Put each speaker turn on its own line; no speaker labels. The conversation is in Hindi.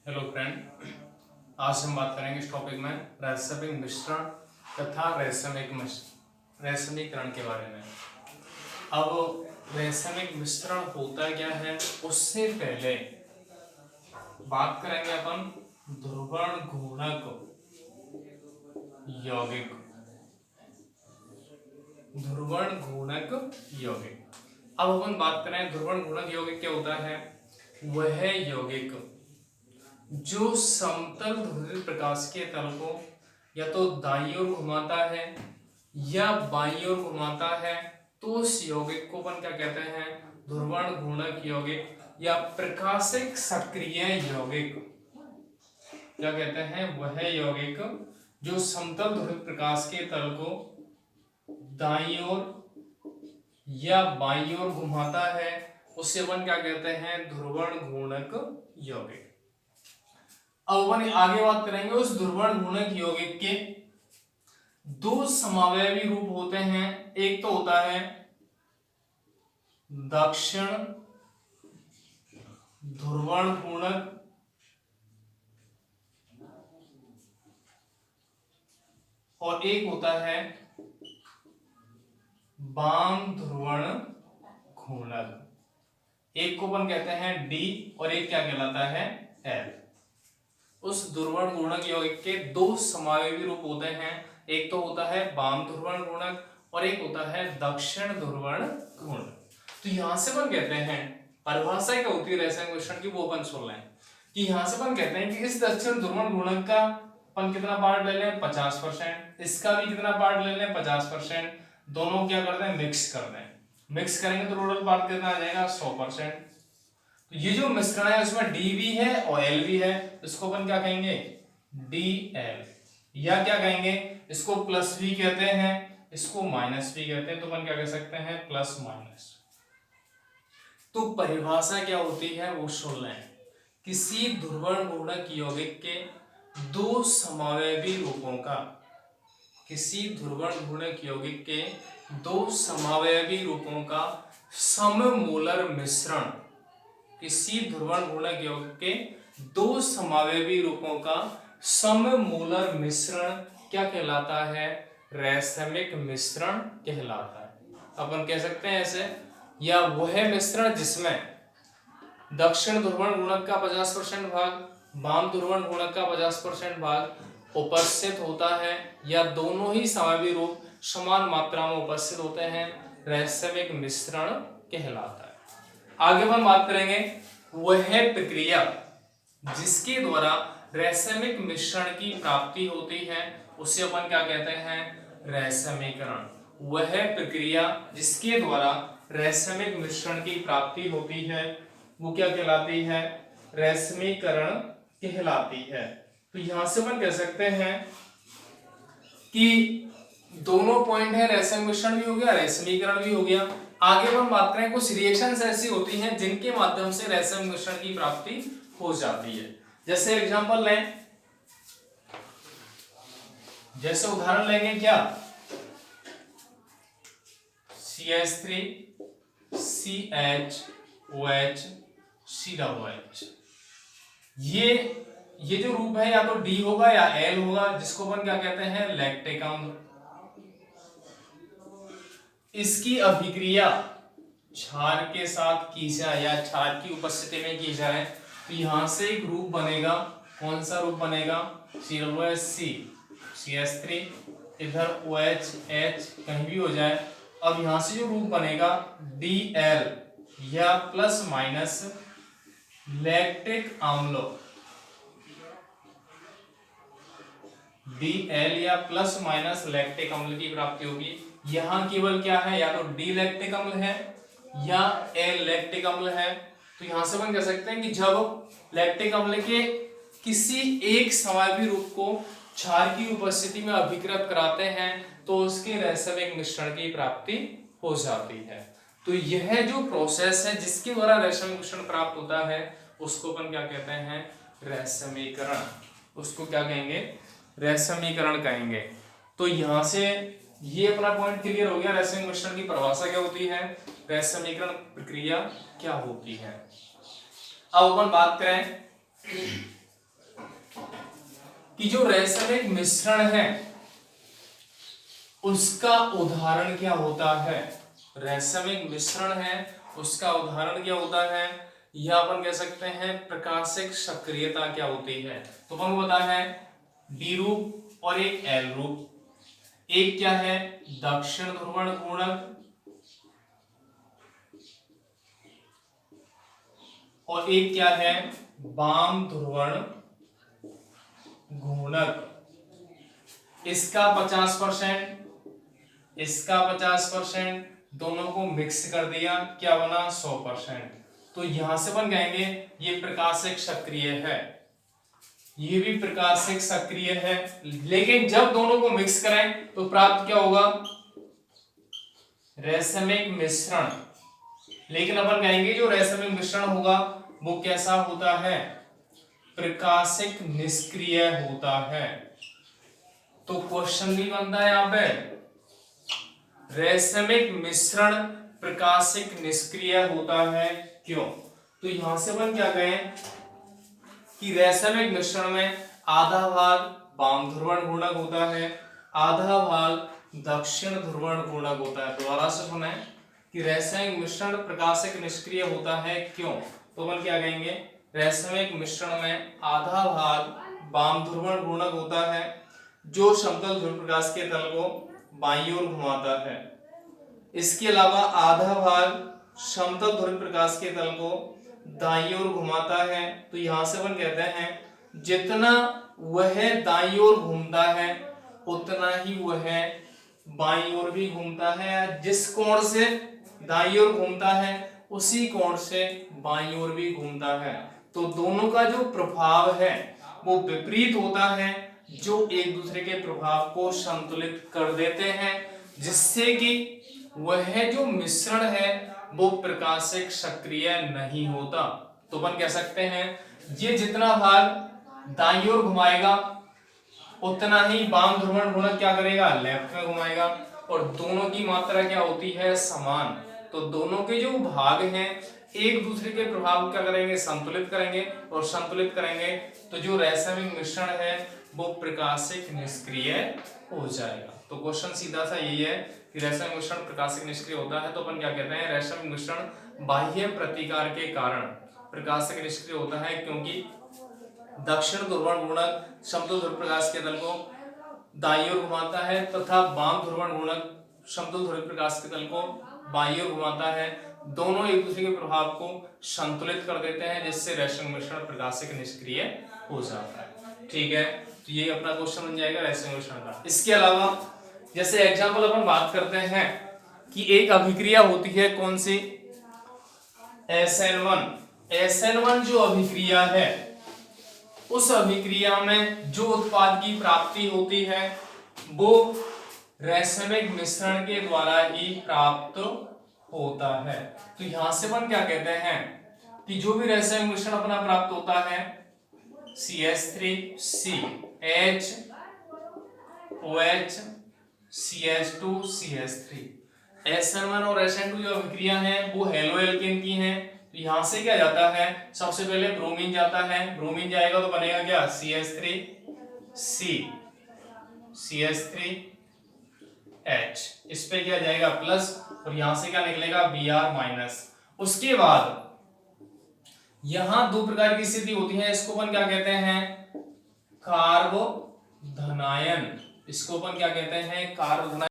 हेलो फ्रेंड, आज हम बात करेंगे इस टॉपिक में रासायनिक मिश्रण तथा रासायनिकरण के बारे में। अब रासायनिक मिश्रण होता क्या है उससे पहले बात करेंगे अपन ध्रुवण गुणक यौगिक। ध्रुवण गुणक यौगिक, अब अपन बात करें ध्रुवण गुणक यौगिक क्या होता है। वह यौगिक जो समतल ध्रुवित प्रकाश के तल को या तो दाईं ओर घुमाता है या बाईं ओर घुमाता है, तो उस यौगिक को अपन क्या कहते हैं, ध्रुवण गुणक यौगिक या प्रकाशिक सक्रिय यौगिक क्या कहते हैं। वह यौगिक जो समतल ध्रुवित प्रकाश के तल को दाईं ओर या बाईं ओर घुमाता है, उसे अपन क्या कहते हैं, ध्रुवण गुणक यौगिक। अब अपन आगे बात करेंगे उस ध्रुवण गुणक यौगिक के दो समावयवी रूप होते हैं। एक तो होता है दक्षिण ध्रुवण गुणक और एक होता है वाम ध्रुवण घूर्णक। एक को अपन कहते हैं डी और एक क्या कहलाता है, एल। उस ध्रुवण गुणक यौगिक के दो समावयवी रूप होते हैं। एक तो होता है वाम ध्रुवण गुणक और एक होता है दक्षिण ध्रुवण गुणक। तो यहां से अपन कहते हैं, परिभाषा क्या होती है रासायनिक मिश्रण की, वो अपन सुन लें कि यहां से अपन कहते हैं कि इस दक्षिण ध्रुवण गुणक का अपन कितना पार्ट ले लें, 50%। इसका भी कितना पार्ट ले लें, 50%। दोनों क्या कर दें, मिक्स कर दें। मिक्स करेंगे तो टोटल पार्ट कितना आ जाएगा, 100%। तो ये जो मिश्रण है उसमें डी भी है और एल भी है, इसको अपन क्या कहेंगे, डी एल, या क्या कहेंगे, इसको प्लस भी कहते हैं, इसको माइनस भी कहते हैं। तो अपन क्या कह सकते हैं, प्लस माइनस। तो परिभाषा क्या होती है वो सुन लें। किसी ध्रुवण गुणक यौगिक के दो समावयवी रूपों का, किसी ध्रुवण गुणक यौगिक के दो समावयवी रूपों का सममूलर मिश्रण, किसी ध्रुवण गुणक यौगिक के दो समावयवी रूपों का सममूलर मिश्रण क्या कहलाता है, रासायनिक मिश्रण कहलाता है। अपन कह सकते हैं ऐसे, या वह मिश्रण जिसमें दक्षिण ध्रुवण गुणक का 50% भाग, वाम ध्रुवण गुणक का 50% भाग उपस्थित होता है, या दोनों ही समावयवी रूप समान मात्रा में उपस्थित होते हैं, रासायनिक मिश्रण कहलाता है। आगे हम बात करेंगे वह प्रक्रिया जिसके द्वारा रासायनिक मिश्रण की प्राप्ति होती है, उसे अपन क्या कहते हैं, रासायनिकरण। वह प्रक्रिया जिसके द्वारा रासायनिक मिश्रण की प्राप्ति होती है वो क्या कहलाती है, रासायनिकरण कहलाती है। तो यहां से अपन कह सकते हैं कि दोनों पॉइंट है, रासायनिक मिश्रण भी हो गया, रासायनिकरण भी हो गया। आगे हम बात करें कुछ रिएक्शंस ऐसी होती हैं जिनके माध्यम से रासायनिक मिश्रण की प्राप्ति हो जाती है। जैसे एग्जांपल लें, जैसे उदाहरण लेंगे क्या, CH3 CHOH COOH। ये जो रूप है या तो डी होगा या एल होगा, जिसको अपन क्या कहते हैं, लैक्टिक अम्ल। इसकी अभिक्रिया क्षार के साथ की जाए या क्षार की उपस्थिति में की जाए तो यहां से एक रूप बनेगा। कौन सा रूप बनेगा, COHC CH3, इधर OH कहीं भी हो जाए। अब यहां से जो रूप बनेगा DL या प्लस माइनस लैक्टिक अम्ल, DL या प्लस माइनस लैक्टिक अम्ल की प्राप्ति होगी। यहां केवल क्या है, या तो डी लैक्टिक अम्ल है या एल लैक्टिक अम्ल है। तो यहां से अपन कह सकते हैं कि जब लैक्टिक अम्ल के किसी एक समावयवी रूप को क्षार की उपस्थिति में अभिकृत कराते हैं तो उसके रासायनिक मिश्रण की प्राप्ति हो जाती है। तो यह जो प्रोसेस है जिसके द्वारा रासायनिक मिश्रण प्राप्त होता है उसको अपन क्या कहते हैं, रासायनिकरण। उसको क्या कहेंगे, रासायनिकरण कहेंगे। तो यहां से ये अपना पॉइंट क्लियर हो गया, रासायनिक मिश्रण की परिभाषा क्या होती है, रासायनिकरण प्रक्रिया क्या होती है। अब अपन बात करें कि जो रैसमिक मिश्रण है उसका उदाहरण क्या होता है। रैसमिक मिश्रण है उसका उदाहरण क्या होता है, यह अपन कह सकते हैं प्रकाशिक सक्रियता क्या होती है। तो अपन को पता है डी रूप और एक एल रूप, एक क्या है दक्षिण ध्रुवण गुणक और एक क्या है वाम ध्रुवण घूर्णक। इसका 50%, इसका 50%, दोनों को मिक्स कर दिया, क्या बना 100%। तो यहां से अपन कहेंगे ये प्रकाशिक सक्रिय है, ये भी प्रकाशिक सक्रिय है। लेकिन जब दोनों को मिक्स करें तो प्राप्त क्या होगा, रैसमिक मिश्रण। लेकिन अपन कहेंगे जो रैसमिक मिश्रण होगा वो कैसा होता है, प्रकाशिक निष्क्रिय होता है। तो क्वेश्चन भी बनता है यहां पे, रैसमिक मिश्रण प्रकाशिक निष्क्रिय होता है क्यों। तो यहां से अपन क्या कहें कि रैसमिक मिश्रण में आधा भाग वाम ध्रुवण गुणक होता है, आधा भाग दक्षिण ध्रुवण गुणक होता है। दोबारा से सुने कि रैसमिक मिश्रण प्रकाशिक निष्क्रिय होता है क्यों। तो अपन क्या कहेंगे, रैसमिक मिश्रण में आधा भाग वाम ध्रुवण गुणक होता है जो समतल ध्रुव प्रकाश के तल को बाईं ओर घुमाता है। इसके अलावा आधा भाग समतल ध्रुव प्रकाश के तल को दाईं ओर घुमाता है। तो यहां से अपन कहते हैं जितना वह दाईं ओर घूमता है उतना ही वह बाईं ओर भी घूमता है। जिस कोण से दाईं ओर घूमता है उसी कोण से बाईं ओर भी घूमता है। तो दोनों का जो प्रभाव है वो विपरीत होता है, जो एक दूसरे के प्रभाव को संतुलित कर देते हैं, जिससे कि वह जो मिश्रण है वो प्रकाशिक सक्रिय नहीं होता। तो अपन कह सकते हैं ये जितना भाग दाईं ओर घुमाएगा उतना ही वाम ध्रुवण गुणक क्या करेगा, लेफ्ट में घुमाएगा। और दोनों की मात्रा क्या होती है, समान। तो दोनों के जो भाग हैं एक दूसरे के प्रभाव क्या करेंगे, संतुलित करेंगे। और संतुलित करेंगे तो जो रैसमिक मिश्रण है वो प्रकाशिक निष्क्रिय हो जाएगा। तो क्वेश्चन सीधा सा यही है कि रैसमिक मिश्रण प्रकाशिक निष्क्रिय होता है। तो अपन क्या कहते हैं, रैसमिक मिश्रण बाह्य प्रतिकार के कारण प्रकाशिक निष्क्रिय होता है, क्योंकि दक्षिण ध्रुवण गुणक समतल ध्रुव प्रकाश के तल को दाईं ओर घुमाता है तथा वाम ध्रुवण गुणक समतल ध्रुव प्रकाश के तल को बाईं ओर घुमाता है। दोनों एक दूसरे के प्रभाव को संतुलित कर देते हैं, जिससे रैसमिक मिश्रण प्रकाशिक निष्क्रिय हो जाता है। ठीक है, तो ये अपना क्वेश्चन बन जाएगा रैसमिक मिश्रण का। इसके अलावा जैसे एग्जाम्पल अपन बात करते हैं कि एक अभिक्रिया होती है कौन सी, SN1। SN1 जो अभिक्रिया है उस अभिक्रिया में जो उत्पाद की प्राप्ति होती है वो रैसमिक मिश्रण के द्वारा ही प्राप्त होता है। तो यहां से अपन क्या कहते हैं कि जो भी रैसमिक मिश्रण अपना प्राप्त होता है CH3 CH OH CH2 CH3, SN1 और SN2 जो अभिक्रिया है वो हेलो एल्केन की हैं। तो यहां से क्या जाता है, सबसे पहले ब्रोमीन जाता है, ब्रोमीन जाएगा तो बनेगा क्या CH3 C CH3 H, इस पे क्या जाएगा प्लस और यहां से क्या निकलेगा Br माइनस। उसके बाद यहां दो प्रकार की स्थिति होती है, इसको अपन क्या कहते हैं, कार्बोधनायन। इसको अपन क्या कहते हैं, कार्बोधनायन।